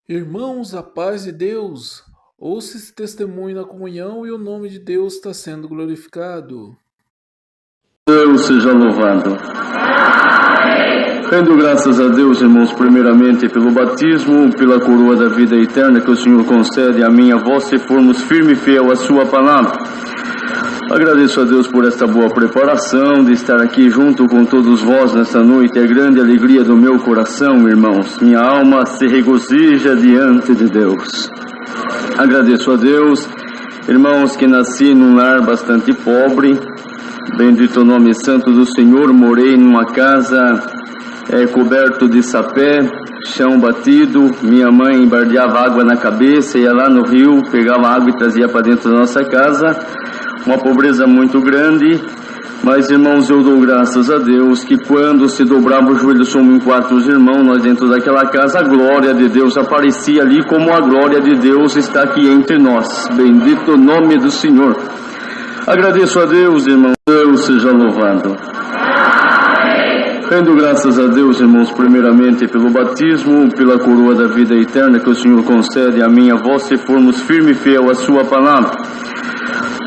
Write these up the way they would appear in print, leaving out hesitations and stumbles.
Irmãos, a paz de Deus, ouça esse testemunho na comunhão e o nome de Deus está sendo glorificado. Deus seja louvado. Rendo graças a Deus, irmãos, primeiramente pelo batismo, pela coroa da vida eterna que o Senhor concede a mim e a vós, se formos firme e fiel à sua palavra. Agradeço a Deus por esta boa preparação, de estar aqui junto com todos vós nesta noite. É grande alegria do meu coração, irmãos. Minha alma se regozija diante de Deus. Agradeço a Deus, irmãos, que nasci num lar bastante pobre. Bendito o nome santo do Senhor. Morei numa casa coberto de sapé, chão batido. Minha mãe embardeava água na cabeça, ia lá no rio, pegava água e trazia para dentro da nossa casa. Uma pobreza muito grande, mas, irmãos, eu dou graças a Deus que quando se dobrava o joelho, somos em 4 irmãos, nós dentro daquela casa, a glória de Deus aparecia ali, como a glória de Deus está aqui entre nós. Bendito o nome do Senhor. Agradeço a Deus, irmãos. Deus seja louvado. Rendo graças a Deus, irmãos, primeiramente pelo batismo, pela coroa da vida eterna que o Senhor concede a mim e a vós, se formos firme e fiel à sua palavra.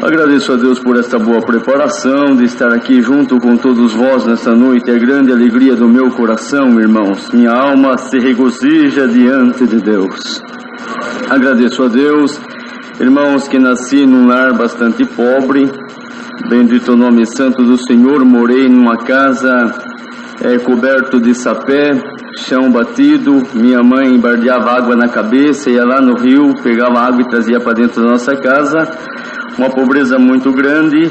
Agradeço a Deus por esta boa preparação, de estar aqui junto com todos vós nesta noite. É grande alegria do meu coração, irmãos. Minha alma se regozija diante de Deus. Agradeço a Deus, irmãos, que nasci num lar bastante pobre. Bendito o nome santo do Senhor. Morei numa casa coberto de sapé, chão batido. Minha mãe embardeava água na cabeça, ia lá no rio, pegava água e trazia para dentro da nossa casa. Uma pobreza muito grande,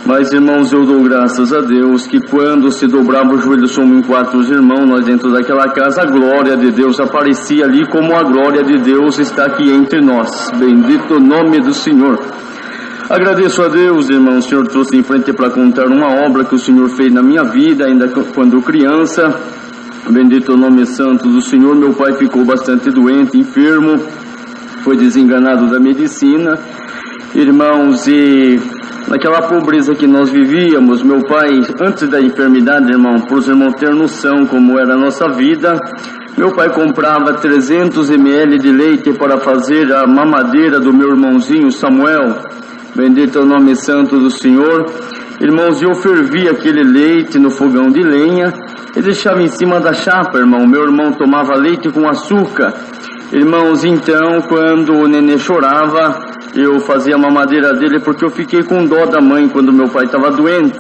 mas, irmãos, eu dou graças a Deus que quando se dobrava o joelho, somos em 4 irmãos, nós dentro daquela casa, a glória de Deus aparecia ali, como a glória de Deus está aqui entre nós. Bendito o nome do Senhor. Agradeço a Deus, irmãos. O Senhor trouxe em frente para contar uma obra que o Senhor fez na minha vida, ainda quando criança. Bendito o nome santo do Senhor. Meu pai ficou bastante doente, enfermo, foi desenganado da medicina. Irmãos, e naquela pobreza que nós vivíamos, meu pai, antes da enfermidade, irmão, para os irmãos terem noção como era a nossa vida, meu pai comprava 300 ml de leite para fazer a mamadeira do meu irmãozinho Samuel. Bendito é o nome santo do Senhor. Irmãos, eu fervia aquele leite no fogão de lenha e deixava em cima da chapa, irmão. Meu irmão tomava leite com açúcar. Irmãos, então, quando o nenê chorava, eu fazia a mamadeira dele porque eu fiquei com dó da mãe quando meu pai estava doente.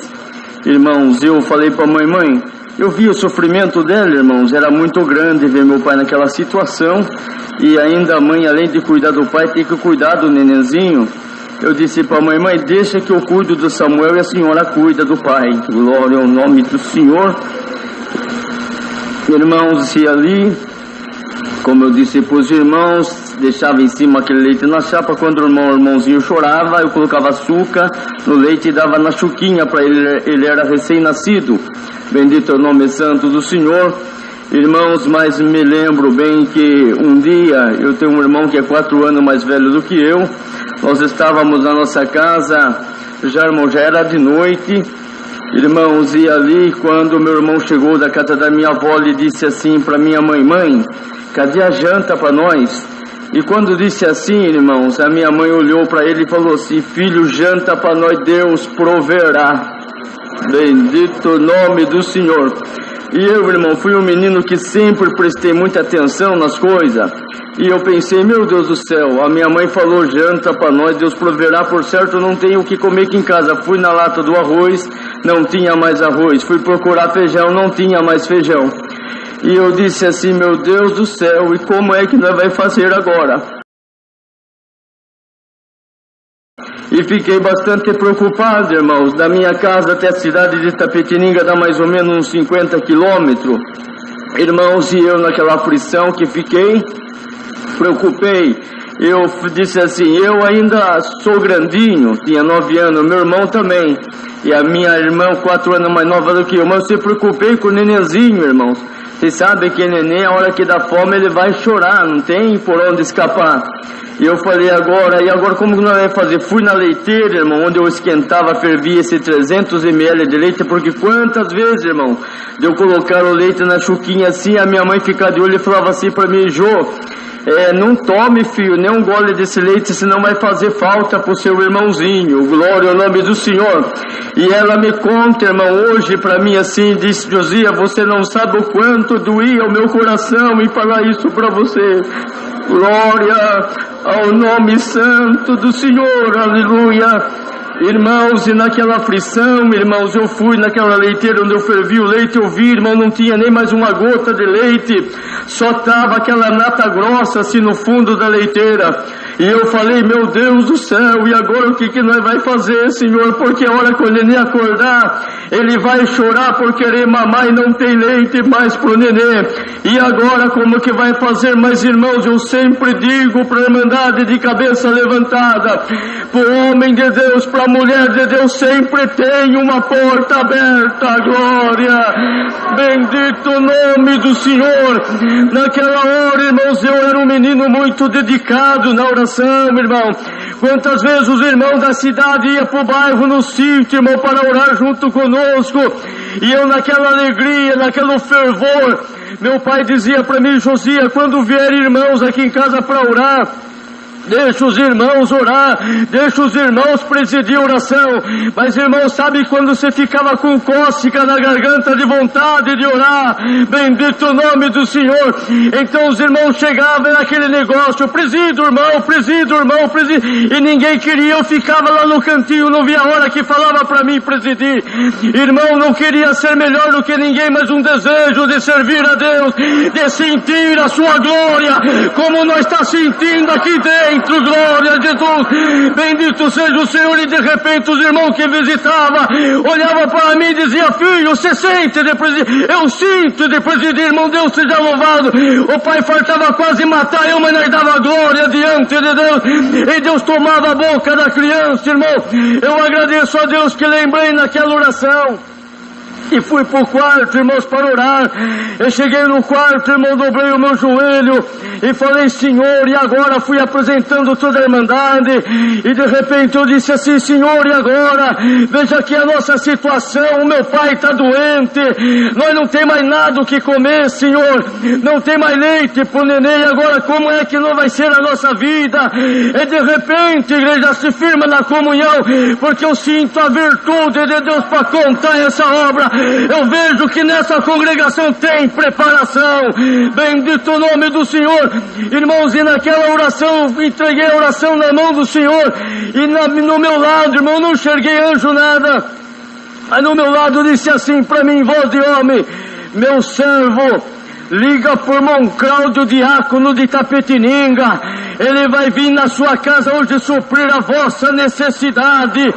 Irmãos, eu falei para a mãe, eu vi o sofrimento dela, irmãos, era muito grande ver meu pai naquela situação. E ainda a mãe, além de cuidar do pai, tem que cuidar do nenenzinho. Eu disse para a mãe, deixa que eu cuido do Samuel e a senhora cuida do pai. Glória ao nome do Senhor. Irmãos, e ali, como eu disse para os irmãos, deixava em cima aquele leite na chapa. Quando o irmãozinho chorava, eu colocava açúcar no leite e dava na chuquinha para ele. Ele era recém-nascido. Bendito é o nome santo do Senhor. Irmãos, mas me lembro bem que um dia, eu tenho um irmão que é 4 anos mais velho do que eu. Nós estávamos na nossa casa, irmão, já era de noite. Irmãos, e ali, quando meu irmão chegou da casa da minha avó, ele disse assim para minha mãe, cadê a janta para nós? E quando disse assim, irmãos, a minha mãe olhou para ele e falou assim, filho, janta para nós, Deus proverá. Bendito o nome do Senhor. E eu, irmão, fui um menino que sempre prestei muita atenção nas coisas. E eu pensei, meu Deus do céu, a minha mãe falou, janta para nós, Deus proverá, por certo, não tenho o que comer aqui em casa. Fui na lata do arroz, não tinha mais arroz. Fui procurar feijão, não tinha mais feijão. E eu disse assim, meu Deus do céu, e como é que nós vamos fazer agora? E fiquei bastante preocupado, irmãos. Da minha casa até a cidade de Itapetininga dá mais ou menos uns 50 quilômetros. Irmãos, e eu naquela aflição que fiquei, preocupei. Eu disse assim, eu ainda sou grandinho, tinha 9 anos, meu irmão também. E a minha irmã, 4 anos mais nova do que eu. Mas eu se preocupei com o nenenzinho, irmãos. Vocês sabem que neném, a hora que dá fome, ele vai chorar, não tem por onde escapar. E eu falei, agora como que nós vamos fazer? Fui na leiteira, irmão, onde eu esquentava, fervia esse 300 ml de leite, porque quantas vezes, irmão, de eu colocar o leite na chuquinha assim, a minha mãe ficava de olho e falava assim para mim, Jô, Não tome, filho, nem um gole desse leite, senão vai fazer falta pro seu irmãozinho. Glória ao nome do Senhor. E ela me conta, irmão, hoje pra mim assim, disse: Josias, você não sabe o quanto doía o meu coração em falar isso pra você. Glória ao nome santo do Senhor, aleluia. Irmãos, e naquela aflição, irmãos, eu fui naquela leiteira onde eu fervi o leite, eu vi, irmão, não tinha nem mais uma gota de leite, só estava aquela nata grossa assim no fundo da leiteira. E eu falei: meu Deus do céu, e agora o que nós vai fazer, Senhor? Porque a hora que o neném acordar, ele vai chorar por querer mamar e não tem leite mais pro neném. E agora como que vai fazer? Mas, irmãos, eu sempre digo para a Irmandade de cabeça levantada, pro homem de Deus, para a mulher de Deus, sempre tem uma porta aberta. Glória, bendito o nome do Senhor. Naquela hora, irmãos, eu era um menino muito dedicado na oração, irmão. Quantas vezes os irmãos da cidade iam para o bairro, no sítio, irmão, para orar junto conosco, e eu naquela alegria, naquele fervor, meu pai dizia para mim: Josias, quando vier irmãos aqui em casa para orar, deixa os irmãos orar, deixa os irmãos presidir a oração. Mas, irmão, sabe quando você ficava com cócega na garganta de vontade de orar? Bendito o nome do Senhor. Então os irmãos chegavam naquele negócio: presido, irmão, presido, irmão, presido. E ninguém queria, eu ficava lá no cantinho, não via a hora que falava para mim presidir. Irmão, não queria ser melhor do que ninguém, mas um desejo de servir a Deus, de sentir a sua glória, como nós está sentindo aqui dentro. Glória a Jesus, bendito seja o Senhor. E de repente os irmãos que visitavam olhavam para mim e diziam: filho, você sente de presidir? Eu sinto de presidir, irmão, Deus seja louvado. O pai faltava quase matar eu, mas nós dava glória diante de Deus, e Deus tomava a boca da criança, irmão. Eu agradeço a Deus que lembrei naquela oração. E fui pro quarto, irmãos, para orar. Eu cheguei no quarto, irmão, dobrei o meu joelho e falei: Senhor, e agora? Fui apresentando toda a Irmandade, e de repente eu disse assim: Senhor, e agora? Veja aqui a nossa situação, o meu pai está doente, nós não tem mais nada o que comer, Senhor, não tem mais leite pro neném, e agora como é que não vai ser a nossa vida? E de repente, igreja, se firma na comunhão, porque eu sinto a virtude de Deus para contar essa obra. Eu vejo que nessa congregação tem preparação. Bendito o nome do Senhor. Irmãos, e naquela oração, entreguei a oração na mão do Senhor, e no meu lado, irmão, não enxerguei anjo nada, mas no meu lado disse assim para mim, em voz de homem: meu servo, liga por irmão Cláudio, diácono de Itapetininga, ele vai vir na sua casa hoje suprir a vossa necessidade.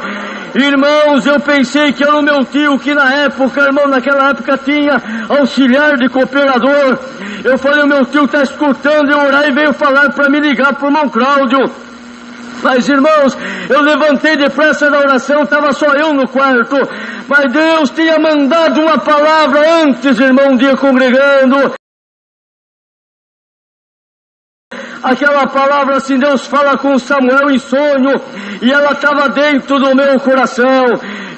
Irmãos, eu pensei que era o meu tio, que na época, irmão, naquela época tinha auxiliar de cooperador. Eu falei: o meu tio está escutando eu orar e veio falar para me ligar para o irmão Cláudio. Mas, irmãos, eu levantei depressa da oração, estava só eu no quarto, mas Deus tinha mandado uma palavra antes, irmão, um dia congregando. Aquela palavra assim, Deus fala com Samuel em sonho, e ela estava dentro do meu coração,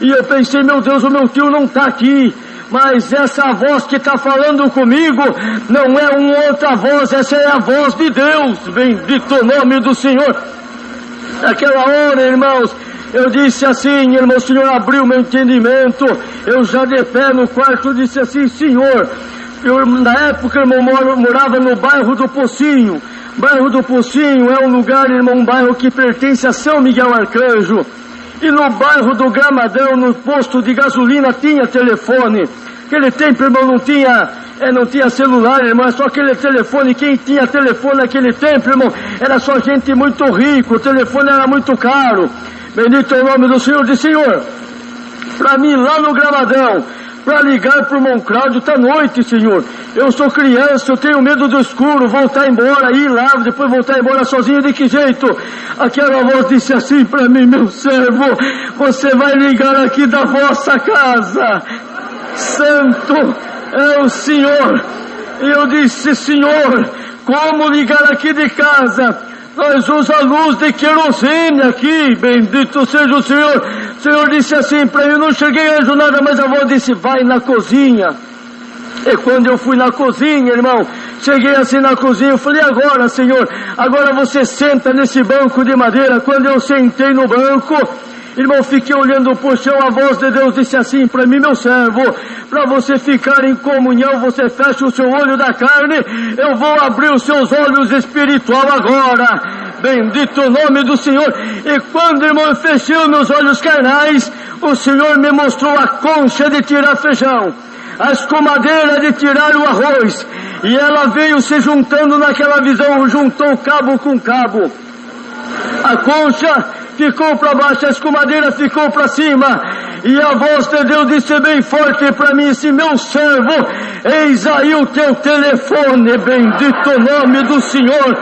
e eu pensei: meu Deus, o meu tio não está aqui, mas essa voz que está falando comigo não é uma outra voz, essa é a voz de Deus. Bendito o nome do Senhor. Naquela hora, irmãos, eu disse assim, irmão, o Senhor abriu meu entendimento, eu já de pé no quarto disse assim: Senhor, eu na época, irmão, morava no bairro do Pocinho. Bairro do Pocinho é um lugar, irmão, um bairro que pertence a São Miguel Arcanjo. E no bairro do Gramadão, no posto de gasolina, tinha telefone. Aquele tempo, irmão, não tinha celular, irmão, é só aquele telefone. Quem tinha telefone naquele tempo, irmão, era só gente muito rica, o telefone era muito caro. Bendito é o nome do Senhor. Eu disse: Senhor, para mim lá no Gramadão, para ligar para o irmão Cláudio, está noite, Senhor. Eu sou criança, eu tenho medo do escuro, voltar embora, ir lá, depois voltar embora sozinho, de que jeito? Aquela voz disse assim para mim: meu servo, você vai ligar aqui da vossa casa. Santo é o Senhor. E eu disse: Senhor, como ligar aqui de casa? Nós usamos a luz de querosene aqui, bendito seja o Senhor. O Senhor disse assim para mim, não cheguei a anjo nada, mas a voz disse: vai na cozinha. E quando eu fui na cozinha, irmão, Cheguei assim na cozinha, eu falei, agora, Senhor, agora você senta nesse banco de madeira. Quando eu sentei no banco, irmão, fiquei olhando pro chão, a voz de Deus disse assim para mim, meu servo, para você ficar em comunhão, você fecha o seu olho da carne, eu vou abrir os seus olhos espiritual agora. Bendito o nome do Senhor. E quando, irmão, eu fechei os meus olhos carnais, o Senhor me mostrou a concha de tirar feijão, a escumadeira de tirar o arroz, e ela veio se juntando naquela visão, juntou cabo com cabo. A concha ficou para baixo, a escumadeira ficou para cima, e a voz de Deus disse bem forte para mim, esse meu servo, eis aí o teu telefone, bendito o nome do Senhor.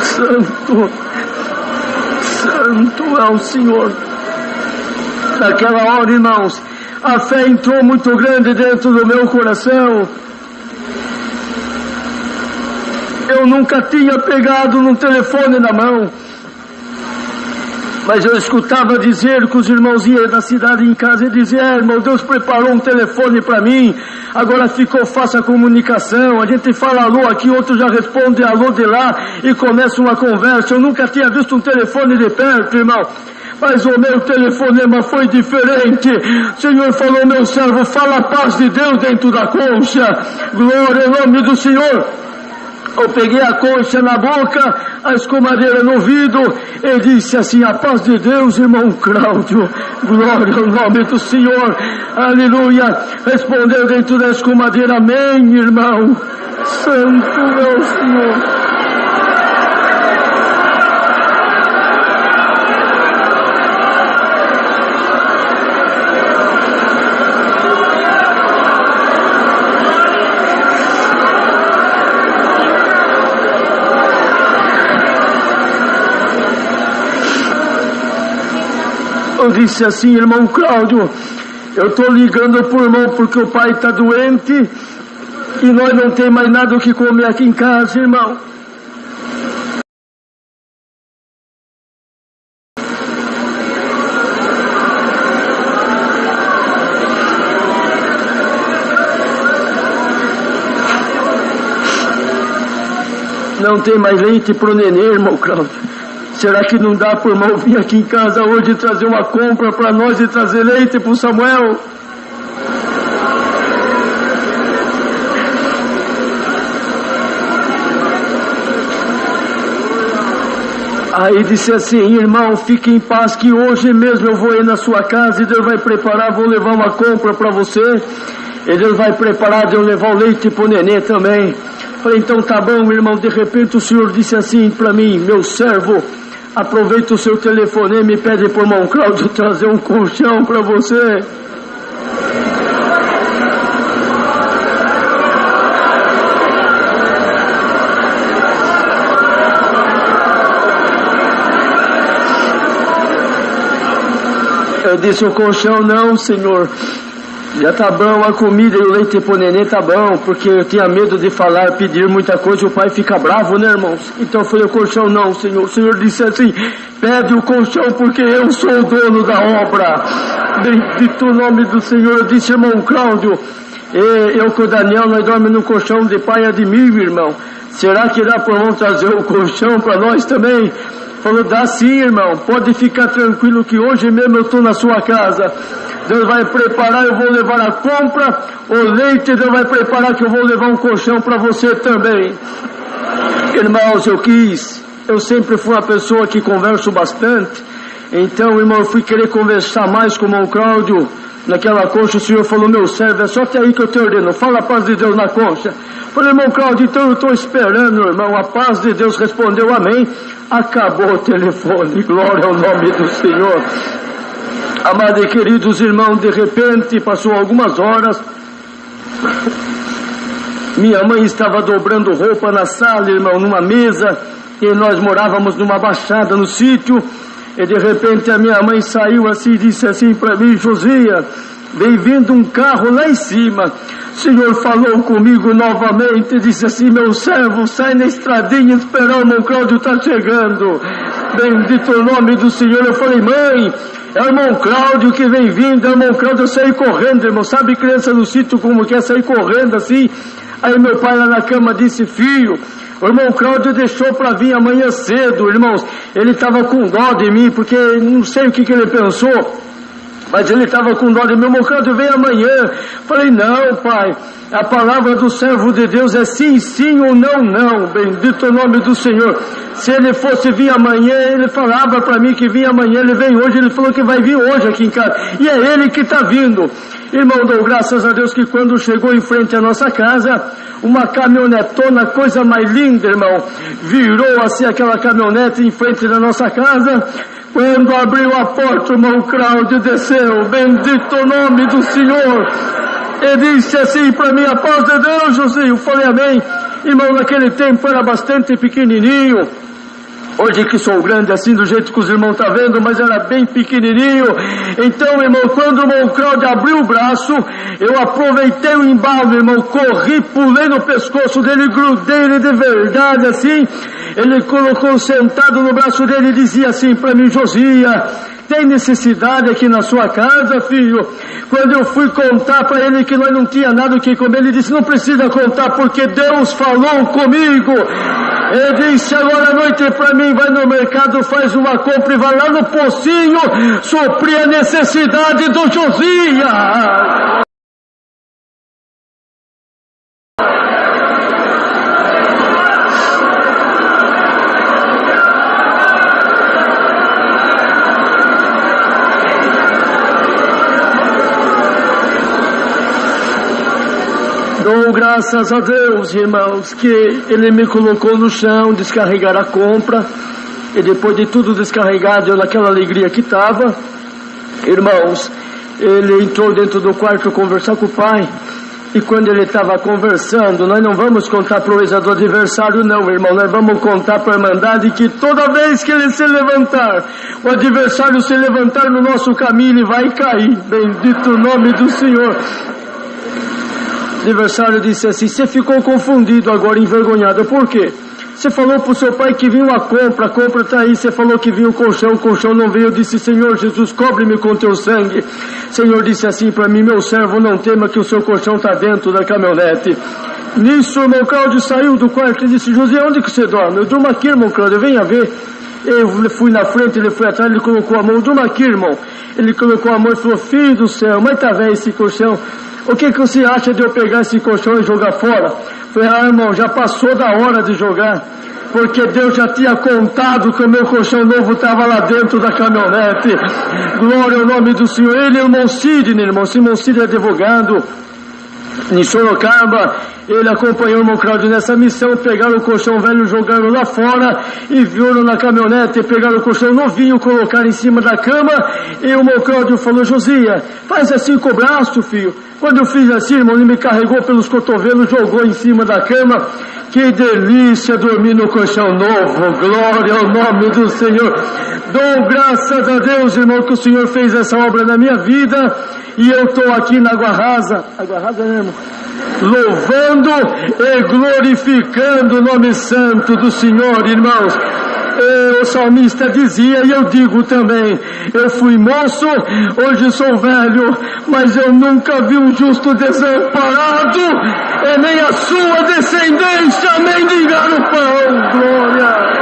Santo, Santo é o Senhor. Naquela hora, irmãos, a fé entrou muito grande dentro do meu coração. Eu nunca tinha pegado num telefone na mão, mas eu escutava dizer que os irmãos iam da cidade em casa e diziam, irmão, Deus preparou um telefone para mim, agora ficou fácil a comunicação, a gente fala alô aqui, outro já responde alô de lá, e começa uma conversa. Eu nunca tinha visto um telefone de perto, irmão, mas o meu telefonema foi diferente. O Senhor falou, meu servo, fala a paz de Deus dentro da concha, glória ao nome do Senhor. Eu peguei a concha na boca, a escumadeira no ouvido, e disse assim, a paz de Deus, irmão Cláudio, glória ao nome do Senhor, aleluia. Respondeu dentro da escumadeira, amém, irmão, santo é o Senhor. Eu disse assim, irmão Cláudio, eu estou ligando pro irmão porque o pai está doente e nós não temos mais nada o que comer aqui em casa, irmão. Não tem mais leite pro nenê, irmão Cláudio. Será que não dá para o irmão vir aqui em casa hoje e trazer uma compra para nós e trazer leite para o Samuel? Aí disse assim, irmão, fique em paz que hoje mesmo eu vou ir na sua casa e Deus vai preparar, vou levar uma compra para você. E Deus vai preparar de eu levar o leite para o nenê também. Falei, então tá bom, irmão. De repente o Senhor disse assim para mim, meu servo, aproveita o seu telefonema e pede para o irmão Cláudio trazer um colchão para você. Eu disse, o colchão não, Senhor. Já tá bom, a comida e o leite pro nenê tá bom, porque eu tinha medo de falar, pedir muita coisa e o pai fica bravo, né, irmãos? Então eu falei, o colchão não, Senhor. O Senhor disse assim, pede o colchão porque eu sou o dono da obra. Bendito o nome do Senhor. Eu disse, irmão Cláudio, eu com o Daniel, nós dormimos no colchão de pai Admir, irmão. Será que dá pro irmão trazer o colchão para nós também? Falou, dá sim, irmão, pode ficar tranquilo que hoje mesmo eu estou na sua casa. Deus vai preparar, eu vou levar a compra, o leite, Deus vai preparar que eu vou levar um colchão para você também. Irmãos, eu sempre fui uma pessoa que converso bastante, então, irmão, eu fui querer conversar mais com o irmão Cláudio, naquela concha. O Senhor falou, meu servo, é só até aí que eu te ordeno, fala a paz de Deus na concha. Falei, irmão Cláudio, então eu estou esperando, irmão, a paz de Deus. Respondeu, amém. Acabou o telefone, glória ao nome do Senhor. Amados e queridos irmãos, de repente, passou algumas horas, minha mãe estava dobrando roupa na sala, irmão, numa mesa, e nós morávamos numa baixada no sítio, e de repente a minha mãe saiu assim e disse assim para mim, Josias, vem vindo um carro lá em cima, O Senhor falou comigo novamente, disse assim: meu servo, sai na estradinha esperar, o irmão Cláudio está chegando. Bendito o nome do Senhor. Eu falei: mãe, é o irmão Cláudio que vem vindo. É o irmão Cláudio. Eu saí correndo, irmão. Sabe criança no sítio como que é sair correndo assim? Aí meu pai lá na cama disse: filho, o irmão Cláudio deixou para vir amanhã cedo, irmãos. Ele estava com dó de mim, porque não sei o que ele pensou, mas ele estava com dó de mim. Irmão Cláudio vem amanhã. Falei: não, pai, a palavra do servo de Deus é sim, sim ou não, não. Bendito o nome do Senhor. Se ele fosse vir amanhã, ele falava para mim que vinha amanhã. Ele vem hoje, ele falou que vai vir hoje aqui em casa, e é ele que está vindo. Irmão, dou graças a Deus que quando chegou em frente à nossa casa, uma caminhonetona, coisa mais linda, irmão, virou assim aquela caminhonete em frente da nossa casa. Quando abriu a porta, o irmão Cláudio desceu. Bendito o nome do Senhor. Ele disse assim para mim: a paz de Deus, José. Eu falei: amém. Irmão, naquele tempo era bastante pequenininho. Hoje que sou grande assim, do jeito que os irmãos estão vendo, mas era bem pequenininho. Então, irmão, quando o irmão Cláudio abriu o braço, eu aproveitei o embalo, irmão, corri, pulei no pescoço dele, grudei ele de verdade assim. Ele colocou sentado no braço dele e dizia assim para mim: Josia, tem necessidade aqui na sua casa, filho? Quando eu fui contar para ele que nós não tinha nada o que comer, ele disse: não precisa contar, porque Deus falou comigo. Ele disse: agora à noite para mim, vai no mercado, faz uma compra e vai lá no pocinho suprir a necessidade do Josias. Dou graças a Deus, irmãos, que Ele me colocou no chão, descarregar a compra, e depois de tudo descarregado, eu naquela alegria que estava, irmãos, ele entrou dentro do quarto conversar com o pai, e quando ele estava conversando, nós não vamos contar para o ex do adversário não, irmão, nós vamos contar para a Irmandade que toda vez que ele se levantar, o adversário se levantar no nosso caminho, ele vai cair. Bendito o nome do Senhor. O adversário disse assim: você ficou confundido agora, envergonhado. Por quê? Você falou para o seu pai que vinha a compra está aí. Você falou que vinha o colchão não veio. Eu disse: Senhor Jesus, cobre-me com teu sangue. O Senhor disse assim para mim: meu servo, não tema que o seu colchão está dentro da caminhonete. Nisso, o irmão Cláudio saiu do quarto e disse: José, onde que você dorme? Eu durmo aqui, irmão Cláudio, venha ver. Eu fui na frente, ele foi atrás, ele colocou a mão. Eu durmo aqui, irmão. Ele colocou a mão e falou: filho do céu, mas tá velho esse colchão. O que você acha de eu pegar esse colchão e jogar fora? Falei: ah, irmão, já passou da hora de jogar, porque Deus já tinha contado que o meu colchão novo estava lá dentro da caminhonete. Glória ao nome do Senhor. Ele é o irmão Sidney, irmão Simão Sidney, advogado em Sorocaba. Ele acompanhou o irmão Cláudio nessa missão. Pegaram o colchão velho, jogaram lá fora e viram na caminhonete. Pegaram o colchão novinho, colocaram em cima da cama. E o irmão Cláudio falou: Josia, faz assim com o braço, filho. Quando eu fiz assim, irmão, ele me carregou pelos cotovelos, jogou em cima da cama. Que delícia dormir no colchão novo. Glória ao nome do Senhor. Dou graças a Deus, irmão, que o Senhor fez essa obra na minha vida. E eu estou aqui na Água Rasa, né, irmão? Louvando e glorificando o nome santo do Senhor, irmãos. O salmista dizia, e eu digo também: eu fui moço, hoje sou velho, mas eu nunca vi um justo desamparado, e nem a sua descendência mendigar o pão. Glória!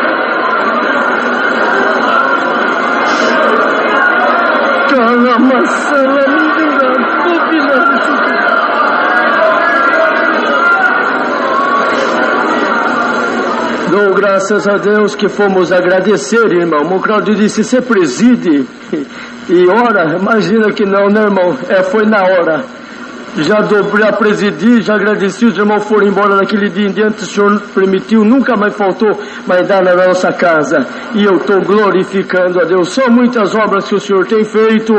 Dou graças a Deus que fomos agradecer, irmão. O Cláudio disse: você preside e ora? Imagina que não, né, irmão? Foi na hora. Já presidi, já agradeci, os irmãos foram embora daquele dia em diante. O Senhor permitiu, nunca mais faltou mais dar na nossa casa. E eu estou glorificando a Deus. São muitas obras que o Senhor tem feito.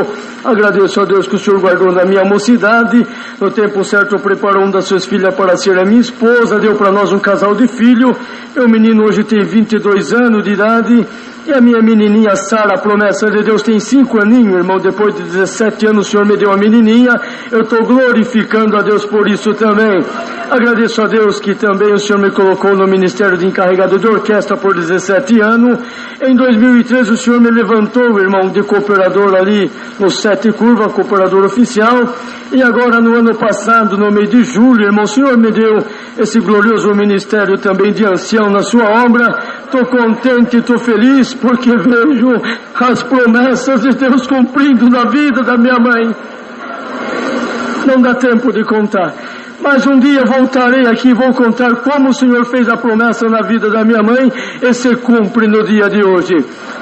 Agradeço a Deus que o Senhor guardou na minha mocidade. No tempo certo preparou uma das suas filhas para ser a minha esposa. Deu para nós um casal de filho. Meu menino hoje tem 22 anos de idade. E a minha menininha Sara, a promessa de Deus, tem 5 aninhos, irmão. Depois de 17 anos o Senhor me deu a menininha. Eu estou glorificando a Deus por isso também. Agradeço a Deus que também o Senhor me colocou no Ministério de Encarregado de Orquestra por 17 anos. Em 2013 o Senhor me levantou, irmão, de cooperador ali no 7 Curva, cooperador oficial. E agora no ano passado, no mês de julho, irmão, o Senhor me deu esse glorioso ministério também de ancião na sua obra. Estou contente, estou feliz, porque vejo as promessas de Deus cumprindo na vida da minha mãe. Não dá tempo de contar. Mas um dia voltarei aqui e vou contar como o Senhor fez a promessa na vida da minha mãe e se cumpre no dia de hoje.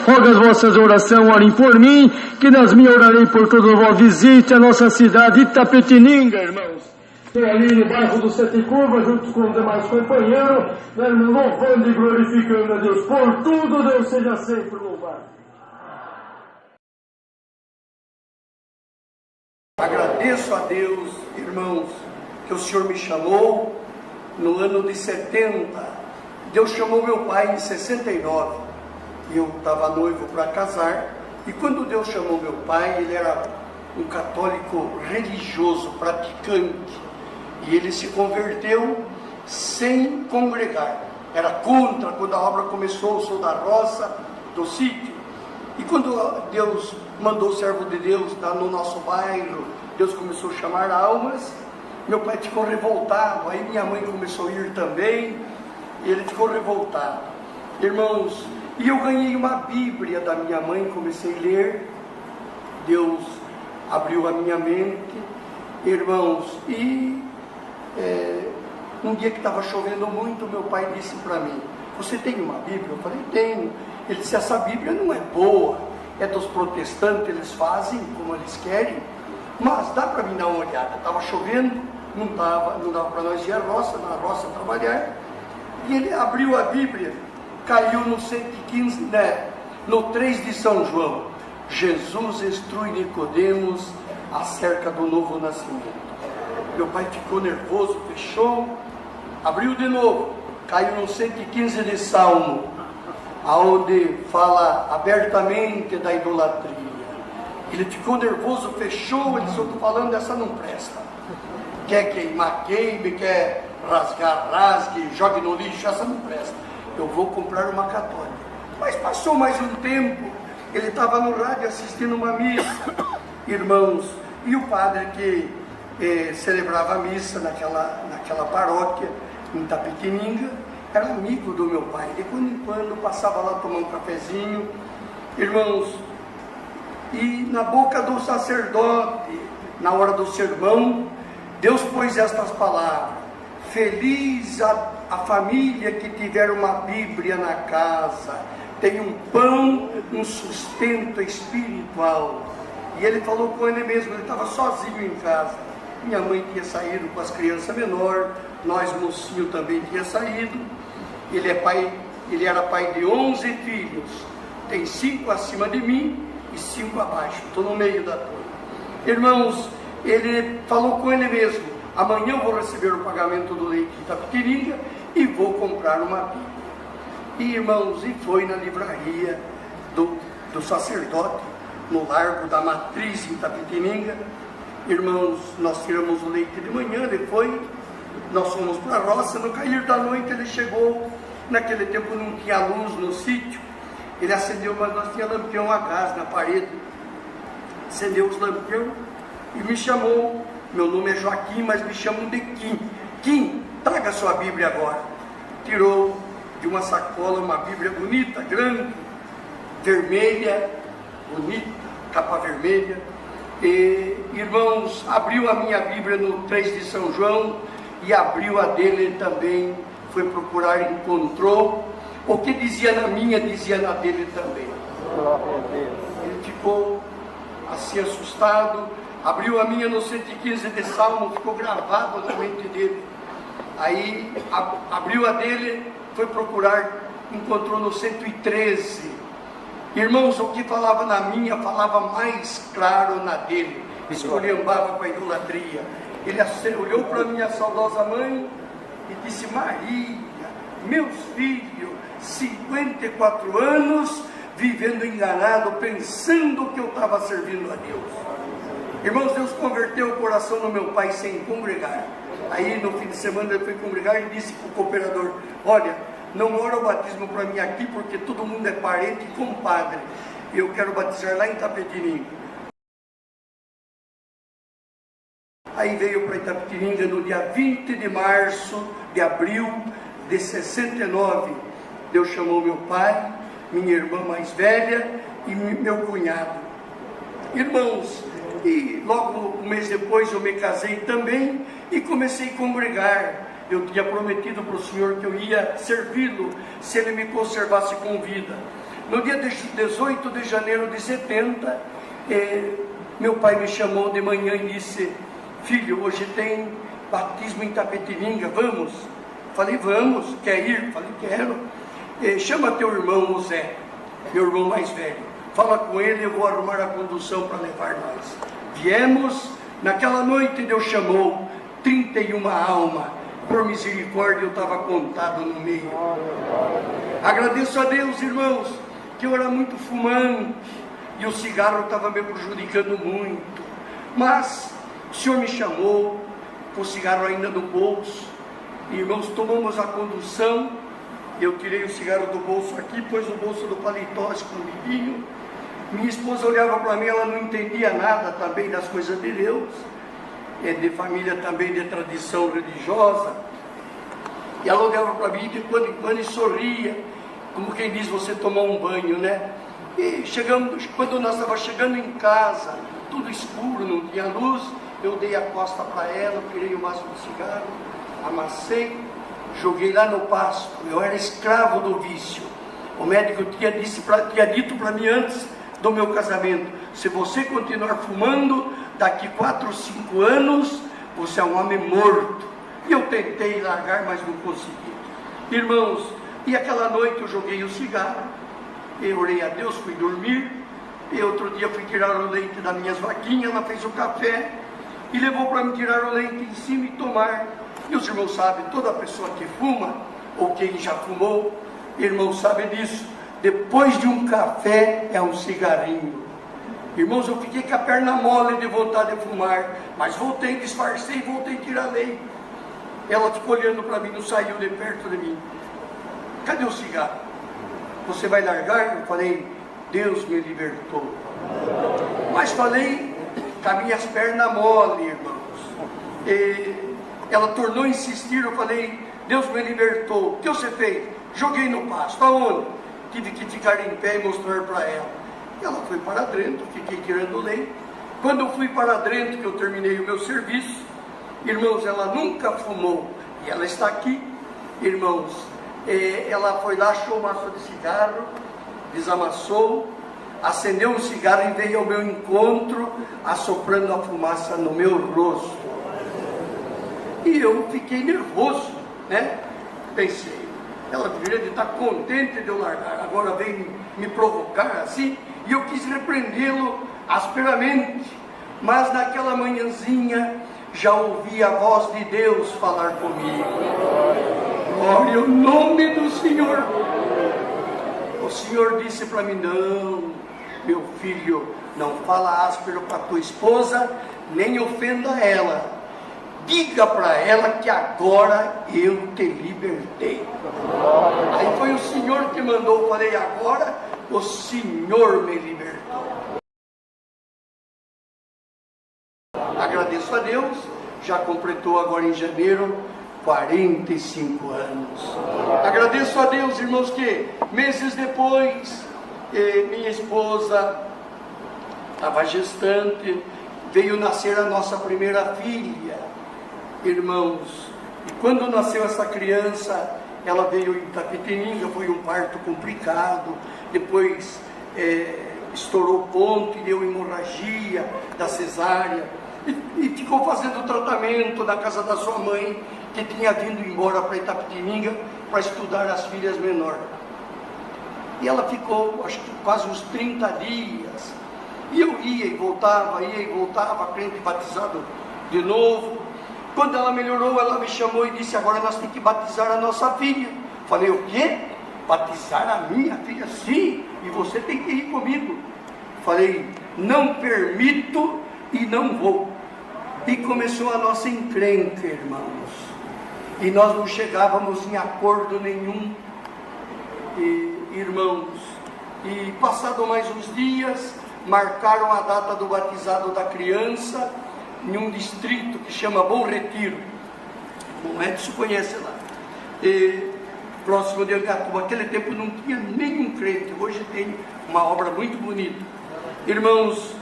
Rogo as vossas orações, orem por mim, que nas minhas orarei por todos vós. Visite a nossa cidade Itapetininga, irmãos. Estou ali no bairro do Sete Curvas, junto com os demais companheiros, né, louvando e glorificando a Deus. Por tudo, Deus seja sempre louvado. Agradeço a Deus, irmãos, que o Senhor me chamou no ano de 70. Deus chamou meu pai em 69. E eu estava noivo para casar. E quando Deus chamou meu pai, ele era um católico religioso, praticante. E ele se converteu sem congregar. Era contra, quando a obra começou, eu sou da roça, do sítio. E quando Deus mandou o servo de Deus estar no nosso bairro, Deus começou a chamar almas, meu pai ficou revoltado, aí minha mãe começou a ir também, e ele ficou revoltado. Irmãos, e eu ganhei uma Bíblia da minha mãe, comecei a ler, Deus abriu a minha mente, irmãos, e um dia que estava chovendo muito, meu pai disse para mim: você tem uma Bíblia? Eu falei: tenho. Ele disse: essa Bíblia não é boa, é dos protestantes, eles fazem como eles querem, mas dá para mim dar uma olhada. Estava chovendo, não dava para nós ir à roça, na roça trabalhar, e ele abriu a Bíblia, caiu no 115, né, no 3 de São João. Jesus instrui Nicodemos acerca do novo nascimento. Meu pai ficou nervoso, fechou, abriu de novo, caiu no 115 de Salmo, aonde fala abertamente da idolatria. Ele ficou nervoso, fechou, ele só está falando, essa não presta. Quer queimar, queime, quer rasgar, rasgue, jogue no lixo, essa não presta. Eu vou comprar uma católica. Mas passou mais um tempo, ele estava no rádio assistindo uma missa, irmãos, e o padre que celebrava a missa naquela paróquia, em Itapetininga, era amigo do meu pai. De quando em quando passava lá tomar um cafezinho, irmãos, e na boca do sacerdote, na hora do sermão, Deus pôs estas palavras: feliz a família que tiver uma Bíblia na casa, tem um pão, um sustento espiritual. E ele falou com ele mesmo, ele estava sozinho em casa. Minha mãe tinha saído com as crianças menores, nós mocinho também tinha saído. Ele era pai de 11 filhos, tem 5 acima de mim e 5 abaixo, estou no meio da turma. Irmãos, ele falou com ele mesmo: amanhã eu vou receber o pagamento do leite de Itapetininga e vou comprar uma Bíblia. E irmãos, e foi na livraria do sacerdote, no Largo da Matriz, em Itapetininga. Irmãos, nós tiramos o leite de manhã, depois nós fomos para a roça. No cair da noite ele chegou, naquele tempo não tinha luz no sítio, ele acendeu, mas nós tínhamos lampião a gás na parede, acendeu os lampiões e me chamou. Meu nome é Joaquim, mas me chamam de Kim. Kim, traga sua Bíblia agora. Tirou de uma sacola uma Bíblia bonita, grande, vermelha, bonita, capa vermelha. E, irmãos, abriu a minha Bíblia no 3 de São João e abriu a dele também, foi procurar, encontrou. O que dizia na minha, dizia na dele também. Ele ficou assim assustado, abriu a minha no 115 de Salmo, ficou gravado na mente dele. Aí abriu a dele, foi procurar, encontrou no 113. Irmãos, o que falava na minha, falava mais claro na dele. Esculhambava com a idolatria. Ele olhou para minha saudosa mãe e disse: Maria, meus filhos, 54 anos, vivendo enganado, pensando que eu estava servindo a Deus. Irmãos, Deus converteu o coração do meu pai sem congregar. Aí no fim de semana ele foi congregar e disse para o cooperador: olha, não ora o batismo para mim aqui, porque todo mundo é parente e compadre. Eu quero batizar lá em Itapetininga. Aí veio para Itapetininga no dia 20 de abril de 69. Deus chamou meu pai, minha irmã mais velha e meu cunhado. Irmãos, e logo um mês depois eu me casei também e comecei a congregar. Eu tinha prometido para o Senhor que eu ia servi-lo se Ele me conservasse com vida. No dia 18 de janeiro de 70, meu pai me chamou de manhã e disse: filho, hoje tem batismo em Itapetininga, vamos? Falei: vamos. Quer ir? Falei: quero. Chama teu irmão, o Zé, meu irmão mais velho. Fala com ele, eu vou arrumar a condução para levar nós. Viemos, naquela noite Deus chamou 31 almas. Por misericórdia eu estava contado no meio. Agradeço a Deus, irmãos, que eu era muito fumante e o cigarro estava me prejudicando muito. Mas o Senhor me chamou, com o cigarro ainda no bolso. E, irmãos, tomamos a condução. Eu tirei o cigarro do bolso aqui, pus no bolso do paletó escondidinho. Minha esposa olhava para mim, ela não entendia nada também das coisas de Deus. É de família também de tradição religiosa. E ela olhava para mim de quando em quando e sorria, como quem diz: você tomou um banho, né? E quando nós estávamos chegando em casa, tudo escuro, não tinha luz, eu dei a costa para ela, tirei o maço do cigarro, amassei, joguei lá no pasto. Eu era escravo do vício. O médico tinha dito para mim antes do meu casamento: se você continuar fumando, daqui 4 ou 5 anos, você é um homem morto. E eu tentei largar, mas não consegui. Irmãos, e aquela noite eu joguei o cigarro, eu orei a Deus, fui dormir, e outro dia fui tirar o leite das minhas vaquinhas, ela fez o café, e levou para me tirar o leite em cima e tomar. E os irmãos sabem, toda pessoa que fuma, ou quem já fumou, irmãos sabem disso, depois de um café é um cigarrinho. Irmãos, eu fiquei com a perna mole de vontade de fumar, mas voltei, disfarcei e voltei a tirar leite. Ela ficou olhando para mim, não saiu de perto de mim. Cadê o cigarro? Você vai largar? Eu falei: Deus me libertou. Mas falei com as minhas pernas mole, irmãos. E ela tornou a insistir, eu falei: Deus me libertou. O que você fez? Joguei no pasto. Aonde? Tive que ficar em pé e mostrar para ela. Ela foi para dentro, fiquei tirando leite. Quando eu fui para dentro, que eu terminei o meu serviço, irmãos, ela nunca fumou, e ela está aqui, irmãos. Ela foi lá, achou o maço de cigarro, desamassou, acendeu um cigarro e veio ao meu encontro, assoprando a fumaça no meu rosto. E eu fiquei nervoso, né? Pensei, ela deveria estar contente de eu largar, agora vem me provocar assim. E eu quis repreendê-lo asperamente, mas naquela manhãzinha já ouvi a voz de Deus falar comigo. Glória ao nome do Senhor. O Senhor disse para mim: não, meu filho, não fala áspero para tua esposa, nem ofenda ela. Diga para ela que agora eu te libertei. Aí foi o Senhor que mandou. Eu falei: agora o Senhor me libertou. Agradeço a Deus, já completou agora em janeiro 45 anos. Agradeço a Deus, irmãos, que meses depois minha esposa estava gestante, veio nascer a nossa primeira filha, irmãos. E quando nasceu essa criança, ela veio em Itapetininga, foi um parto complicado, depois estourou o ponto e deu hemorragia da cesárea, e ficou fazendo tratamento na casa da sua mãe, que tinha vindo embora para Itapetininga para estudar as filhas menores. E ela ficou, acho que quase uns 30 dias, e eu ia e voltava, crente batizado de novo. Quando ela melhorou, ela me chamou e disse: agora nós temos que batizar a nossa filha. Falei: o quê? batizar a minha filha? Sim, e você tem que ir comigo. Falei, não permito e não vou. E começou a nossa encrenca, irmãos. E nós não chegávamos em acordo nenhum, irmãos. E passado mais uns dias, marcaram a data do batizado da criança em um distrito que chama Bom Retiro. O Edson conhece lá. Próximo de Angatuba. Naquele tempo não tinha nenhum crente. Hoje tem uma obra muito bonita. Irmãos,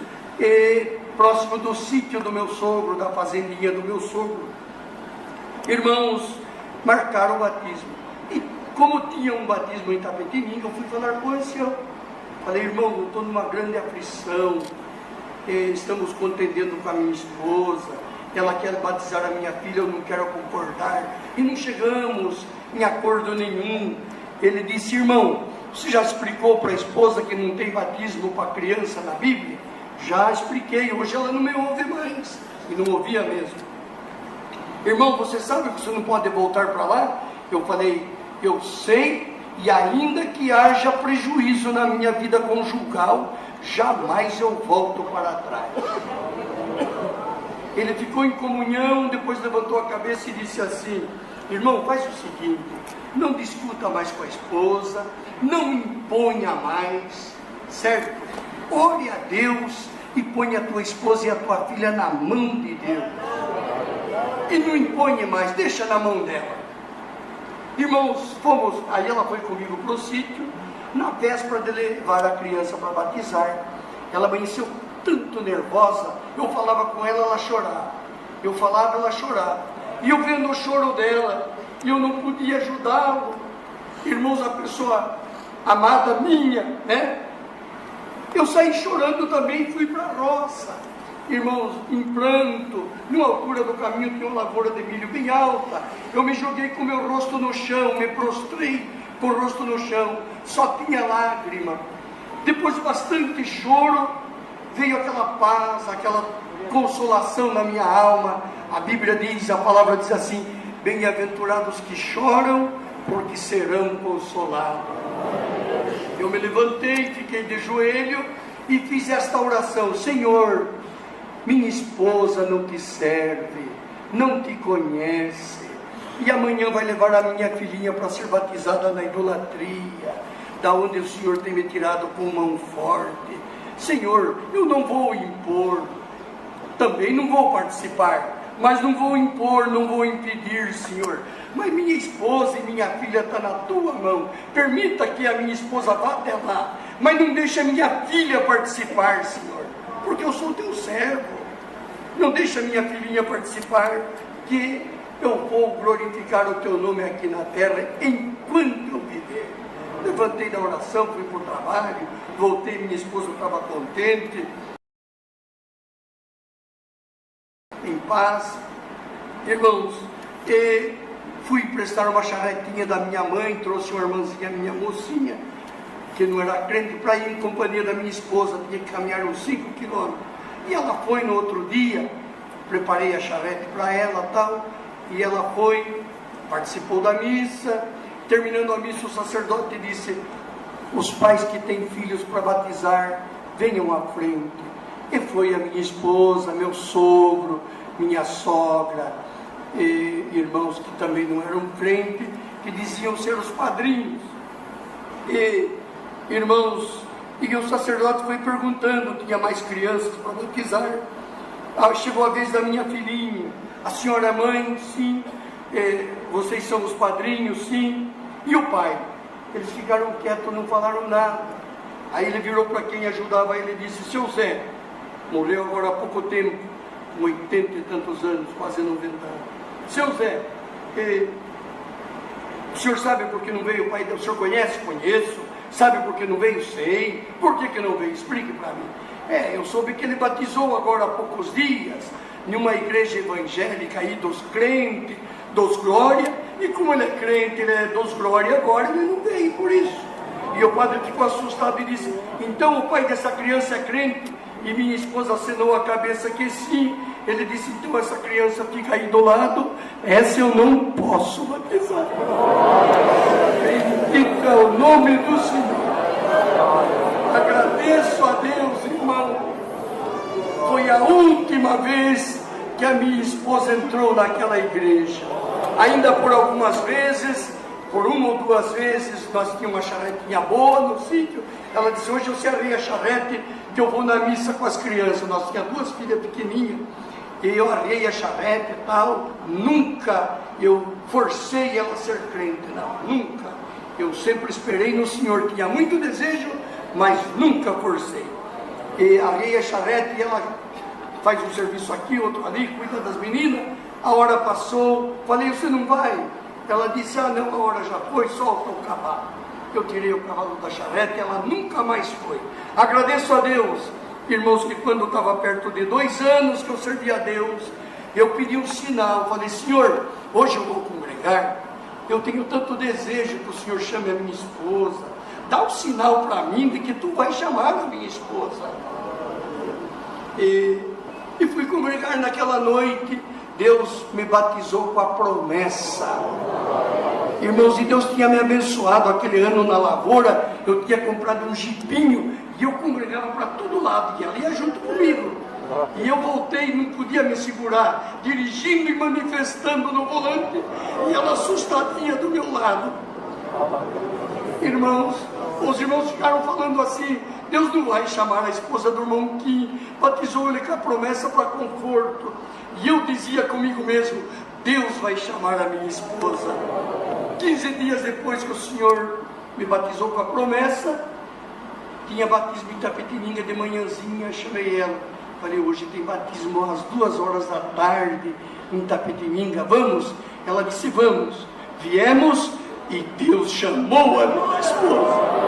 próximo do sítio do meu sogro, da fazendinha do meu sogro. Irmãos, marcaram o batismo. E como tinha um batismo em Tapetininga, eu fui falar com esse senhor. Falei, irmão, eu estou numa grande aflição. Estamos contendendo com a minha esposa. Ela quer batizar a minha filha, eu não quero concordar. E não chegamos em acordo nenhum. Ele disse, irmão, você já explicou para a esposa que não tem batismo para criança na Bíblia? Já expliquei, hoje ela não me ouve mais. E não ouvia mesmo. Irmão, você sabe que você não pode voltar para lá? Eu falei, eu sei, e ainda que haja prejuízo na minha vida conjugal, jamais eu volto para trás. Ele ficou em comunhão, depois levantou a cabeça e disse assim, irmão, faz o seguinte, não discuta mais com a esposa, não imponha mais, certo? Ore a Deus e põe a tua esposa e a tua filha na mão de Deus. E não impõe mais, deixa na mão dela. Irmãos, aí ela foi comigo para o sítio, na véspera de levar a criança para batizar. Ela amanheceu tanto nervosa, eu falava com ela, ela chorava. Eu falava, ela chorava. E eu vendo o choro dela, e eu não podia ajudá-la. Irmãos, a pessoa amada minha, né? Eu saí chorando também, fui para a roça. Irmãos, em pranto, numa altura do caminho tinha uma lavoura de milho bem alta. Eu me joguei com o meu rosto no chão, me prostrei com o rosto no chão, só tinha lágrima. Depois de bastante choro, veio aquela paz, aquela consolação na minha alma. A Bíblia diz, a palavra diz assim, bem-aventurados que choram, porque serão consolados. Eu me levantei, fiquei de joelho e fiz esta oração, Senhor, minha esposa não te serve, não te conhece, e amanhã vai levar a minha filhinha para ser batizada na idolatria, da onde o Senhor tem me tirado com mão forte. Senhor, eu não vou impor, também não vou participar, mas não vou impor, não vou impedir, Senhor. Mas minha esposa e minha filha estão na tua mão. Permita que a minha esposa vá até lá, mas não deixe a minha filha participar, Senhor, porque eu sou teu servo. Não deixe a minha filhinha participar, que eu vou glorificar o teu nome aqui na terra enquanto eu viver. Levantei da oração, fui para o trabalho, voltei, minha esposa estava contente, em paz. Irmãos, fui prestar uma charretinha da minha mãe, trouxe uma irmãzinha, minha mocinha, que não era crente, para ir em companhia da minha esposa, tinha que caminhar uns 5 quilômetros. E ela foi no outro dia, preparei a charrete para ela tal, e ela foi, participou da missa. Terminando a missa, o sacerdote disse, os pais que têm filhos para batizar, venham à frente. E foi a minha esposa, meu sogro, minha sogra, e irmãos que também não eram crentes, que diziam ser os padrinhos. E irmãos, e o sacerdote foi perguntando, tinha mais crianças para batizar. Chegou a vez da minha filhinha, a senhora é mãe? Sim. Vocês são os padrinhos? Sim. E o pai? Eles ficaram quietos, não falaram nada. Aí ele virou para quem ajudava ele e disse, seu Zé, morreu agora há pouco tempo, com 80 e tantos anos, quase 90 anos. Seu Zé, o senhor sabe por que não veio o pai? O senhor conhece? Conheço. Sabe por que não veio? Sei. Por que não veio? Explique para mim. Eu soube que ele batizou agora há poucos dias, em uma igreja evangélica aí dos crentes, dos glória, e como ele é crente, ele é dos glória agora, ele não veio por isso. E o padre ficou assustado e disse, então o pai dessa criança é crente? E minha esposa acenou a cabeça que sim. Ele disse, então essa criança fica aí do lado, essa eu não posso batizar. Bendito é o nome do Senhor. Agradeço a Deus, irmão. Foi a última vez que a minha esposa entrou naquela igreja. Ainda por algumas vezes, por uma ou duas vezes, nós tínhamos uma charretinha boa no sítio. Ela disse: hoje eu serrei a charrete que eu vou na missa com as crianças. Nós tínhamos duas filhas pequenininhas. E eu arrei a charrete e tal. Nunca eu forcei ela a ser crente, não, nunca. Eu sempre esperei no Senhor, tinha muito desejo, mas nunca forcei. E arrei a charrete e ela faz um serviço aqui, outro ali, cuida das meninas. A hora passou, falei: você não vai? Ela disse: ah não, a hora já foi, solta o cavalo. Eu tirei o cavalo da charrete, ela nunca mais foi. Agradeço a Deus, irmãos, que quando eu estava perto de 2 anos que eu servi a Deus, eu pedi um sinal. Falei: Senhor, hoje eu vou congregar, eu tenho tanto desejo que o Senhor chame a minha esposa. Dá um sinal para mim de que tu vai chamar a minha esposa. E fui congregar naquela noite. Deus me batizou com a promessa. Irmãos, e Deus tinha me abençoado aquele ano na lavoura. Eu tinha comprado um jipinho e eu congregava para todo lado, e ela ia junto comigo. E eu voltei, não podia me segurar, dirigindo e manifestando no volante, e ela assustadinha do meu lado. Irmãos, os irmãos ficaram falando assim: Deus não vai chamar a esposa do irmão Kim, batizou ele com a promessa para conforto. E eu dizia comigo mesmo: Deus vai chamar a minha esposa. 15 dias depois que o Senhor me batizou com a promessa, tinha batismo em Itapetininga de manhãzinha. Chamei ela, falei: hoje tem batismo às 2 horas da tarde em Itapetininga, vamos? Ela disse: vamos. Viemos e Deus chamou a minha esposa.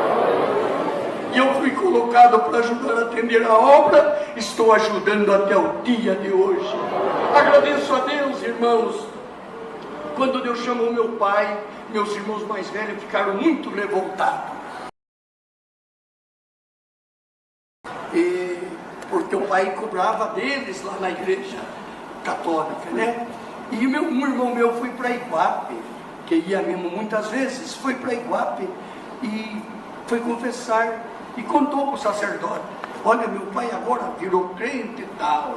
E eu fui colocado para ajudar a atender a obra. Estou ajudando até o dia de hoje. Agradeço a Deus, irmãos. Quando Deus chamou meu pai, meus irmãos mais velhos ficaram muito revoltados. Porque o pai cobrava deles lá na igreja católica, né? E um irmão meu foi para Iguape, que ia mesmo muitas vezes, foi para Iguape e foi confessar e contou para o sacerdote: olha, meu pai agora virou crente e tal.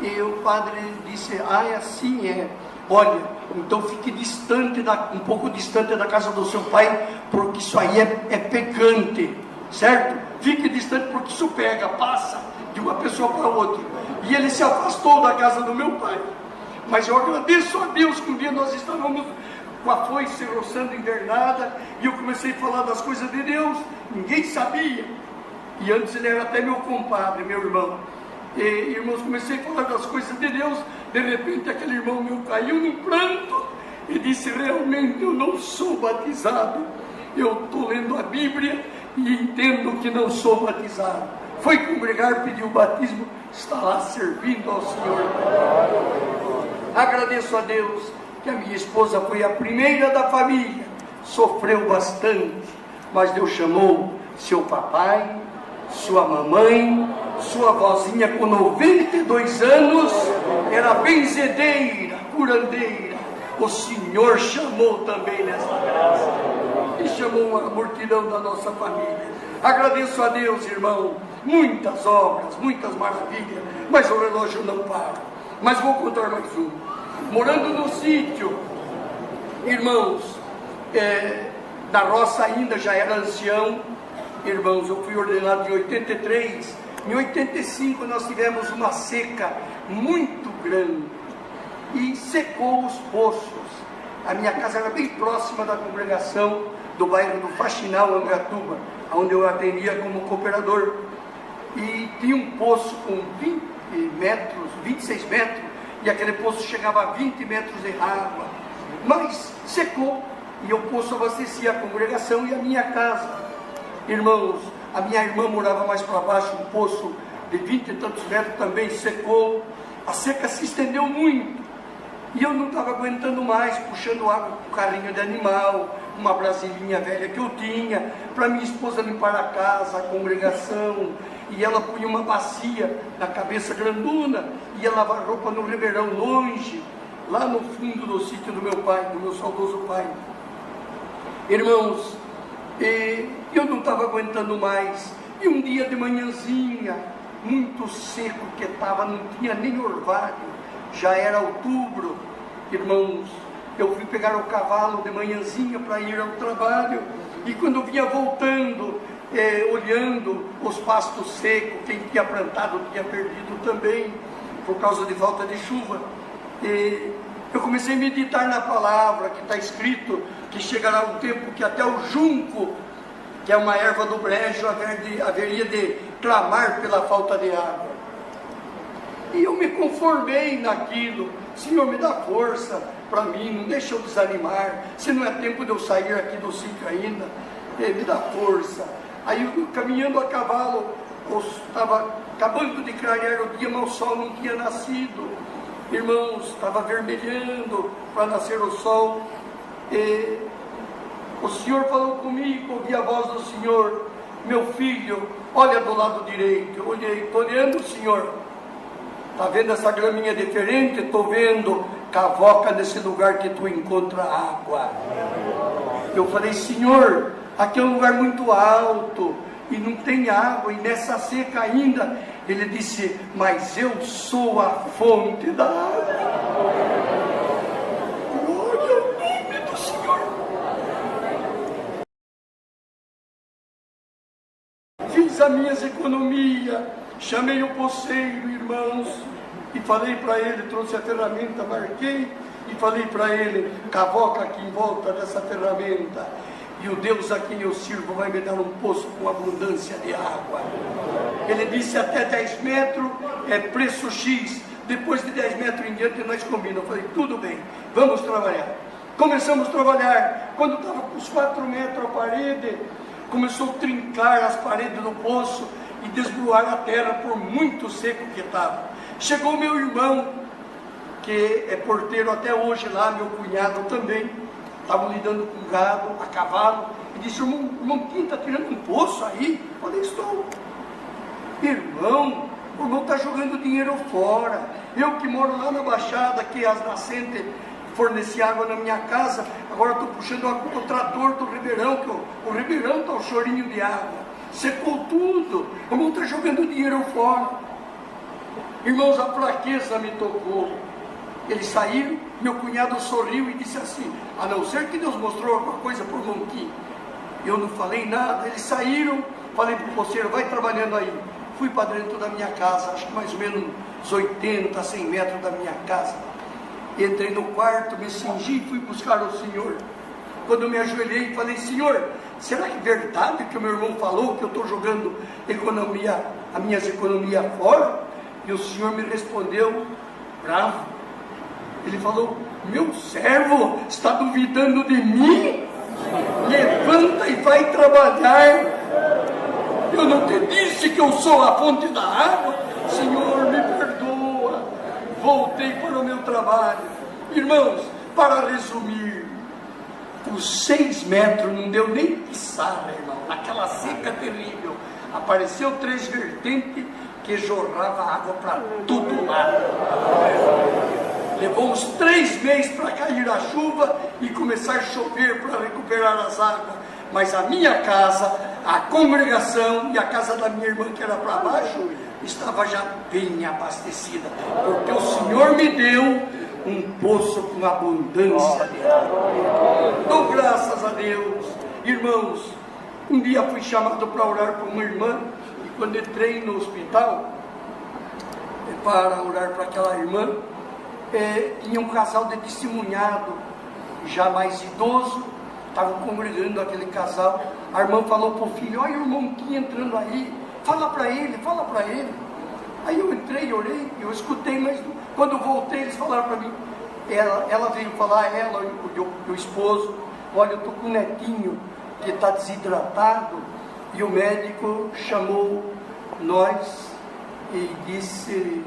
E o padre disse: ah, é assim, é. Olha, então fique distante, um pouco distante da casa do seu pai, porque isso aí é pecante, certo? Fique distante porque isso passa de uma pessoa para outra. E ele se afastou da casa do meu pai. Mas eu agradeço a Deus que um dia nós estávamos com a foice roçando invernada, e eu comecei a falar das coisas de Deus. Ninguém sabia, e antes ele era até meu compadre, meu irmão. E, irmãos, comecei a falar das coisas de Deus. De repente aquele irmão meu caiu num pranto e disse: realmente eu não sou batizado, eu estou lendo a Bíblia e entendo que não sou batizado. Foi congregar, pediu o batismo, está lá servindo ao Senhor. Agradeço a Deus que a minha esposa foi a primeira da família, sofreu bastante, mas Deus chamou seu papai, sua mamãe, sua vozinha com 92 anos, era benzedeira, curandeira. O Senhor chamou também nessa graça e chamou uma multidão da nossa família. Agradeço a Deus, irmão, muitas obras, muitas maravilhas, mas o relógio não para. Mas vou contar mais um. Morando no sítio, irmãos, na roça ainda, já era ancião. Irmãos, eu fui ordenado em 83. Em 85 nós tivemos uma seca muito grande e secou os poços. A minha casa era bem próxima da congregação do bairro do Faxinal, Angatuba, onde eu atendia como cooperador. E tinha um poço com 20 metros, 26 metros, e aquele poço chegava a 20 metros de água. Mas secou, e o poço abastecia a congregação e a minha casa. Irmãos, a minha irmã morava mais para baixo, um poço de 20 e tantos metros também secou. A seca se estendeu muito, e eu não estava aguentando mais, puxando água com um carrinho de animal, uma brasilinha velha que eu tinha, para minha esposa limpar a casa, a congregação, e ela punha uma bacia na cabeça grandona, ia lavar roupa no ribeirão longe, lá no fundo do sítio do meu pai, do meu saudoso pai. Irmãos, E eu não estava aguentando mais. E um dia de manhãzinha, muito seco que estava, não tinha nem orvalho, já era outubro, irmãos, eu fui pegar o cavalo de manhãzinha para ir ao trabalho, e quando eu vinha voltando, olhando os pastos secos, quem tinha plantado tinha perdido também, por causa de falta de chuva, e eu comecei a meditar na palavra que está escrito, que chegará um tempo que até o junco, que é uma erva do brejo, haveria de clamar pela falta de água. E eu me conformei naquilo. Senhor, me dá força para mim, não deixa eu desanimar, se não é tempo de eu sair aqui do sítio ainda, me dá força. Aí eu, caminhando a cavalo, estava acabando de clarear o dia, mas o sol não tinha nascido, irmãos, estava vermelhando para nascer o sol, e o Senhor falou comigo, ouvi a voz do Senhor: meu filho, olha do lado direito. Eu olhei, estou olhando, Senhor, está vendo essa graminha diferente? Estou vendo, cavoca nesse lugar que tu encontra água. Eu falei: Senhor, aqui é um lugar muito alto e não tem água, e nessa seca ainda. Ele disse: mas eu sou a fonte da água. Glória ao nome do Senhor. Fiz as minhas economias, chamei o poceiro, irmãos, e falei para ele, trouxe a ferramenta, marquei, e falei para ele: cavoca aqui em volta dessa ferramenta, e o Deus a quem eu sirvo vai me dar um poço com abundância de água. Ele disse: até 10 metros é preço X, depois de 10 metros em diante nós combinamos. Eu falei: tudo bem, vamos trabalhar. Começamos a trabalhar. Quando estava com os 4 metros a parede, começou a trincar as paredes do poço e desbroar a terra por muito seco que estava. Chegou meu irmão, que é porteiro até hoje lá, meu cunhado também, estavam lidando com gado, a cavalo, e disse: irmão, quem está tirando um poço aí? Eu falei: estou. Irmão, o irmão está jogando dinheiro fora. Eu que moro lá na Baixada, que as nascentes forneciam água na minha casa, agora estou puxando o trator do Ribeirão, que o Ribeirão está um chorinho de água, secou tudo, o irmão está jogando dinheiro fora. Irmãos, a fraqueza me tocou. Eles saíram, meu cunhado sorriu e disse assim: a não ser que Deus mostrou alguma coisa por Monquim. Eu não falei nada, eles saíram, falei para o poceiro: vai trabalhando aí. Fui para dentro da minha casa, acho que mais ou menos uns 80, 100 metros da minha casa. Entrei no quarto, me cingi e fui buscar o Senhor. Quando eu me ajoelhei, falei: Senhor, será que é verdade que o meu irmão falou que eu estou jogando as minhas economias fora? E o Senhor me respondeu bravo. Ele falou: meu servo, está duvidando de mim? Levanta e vai trabalhar. Eu não te disse que eu sou a fonte da água? Senhor, me perdoa. Voltei para o meu trabalho. Irmãos, para resumir, os 6 metros não deu nem pissarra, irmão. Naquela seca terrível, apareceu 3 vertentes que jorrava água para todo lado. Levou uns 3 meses para cair a chuva e começar a chover para recuperar as águas. Mas a minha casa, a congregação e a casa da minha irmã, que era para baixo, estava já bem abastecida, porque o Senhor me deu um poço com abundância de água. Dou graças a Deus. Irmãos, um dia fui chamado para orar por uma irmã, e quando entrei no hospital para orar para aquela irmã, tinha um casal de testemunhado, já mais idoso, estavam congregando aquele casal. A irmã falou para o filho: olha o irmão que entrando aí, fala para ele, fala para ele. Aí eu entrei, orei, eu escutei, mas quando eu voltei, eles falaram para mim, ela veio falar, ela e o esposo: olha, eu estou com um netinho que está desidratado, e o médico chamou nós e disse: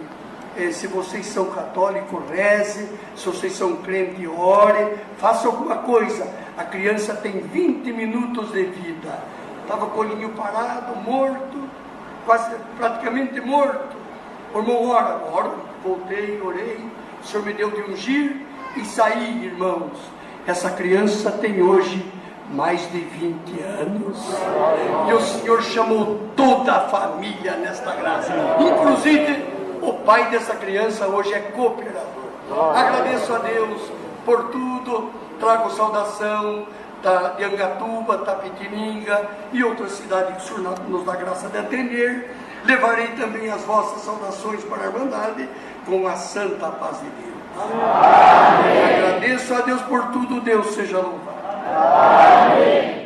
se vocês são católicos, reze, se vocês são crentes, ore, faça alguma coisa. A criança tem 20 minutos de vida. Estava com o olhinho parado, morto, quase praticamente morto. O irmão, ora, voltei, orei, o Senhor me deu de ungir e saí, irmãos. Essa criança tem hoje mais de 20 anos. E o Senhor chamou toda a família nesta graça. Inclusive, o pai dessa criança hoje é cooperador. Agradeço a Deus por tudo. Trago saudação de Angatuba, Tapetininga e outras cidades que o Senhor nos dá graça de atender. Levarei também as vossas saudações para a Irmandade com a santa paz de Deus. Amém. Agradeço a Deus por tudo. Deus seja louvado. Amém.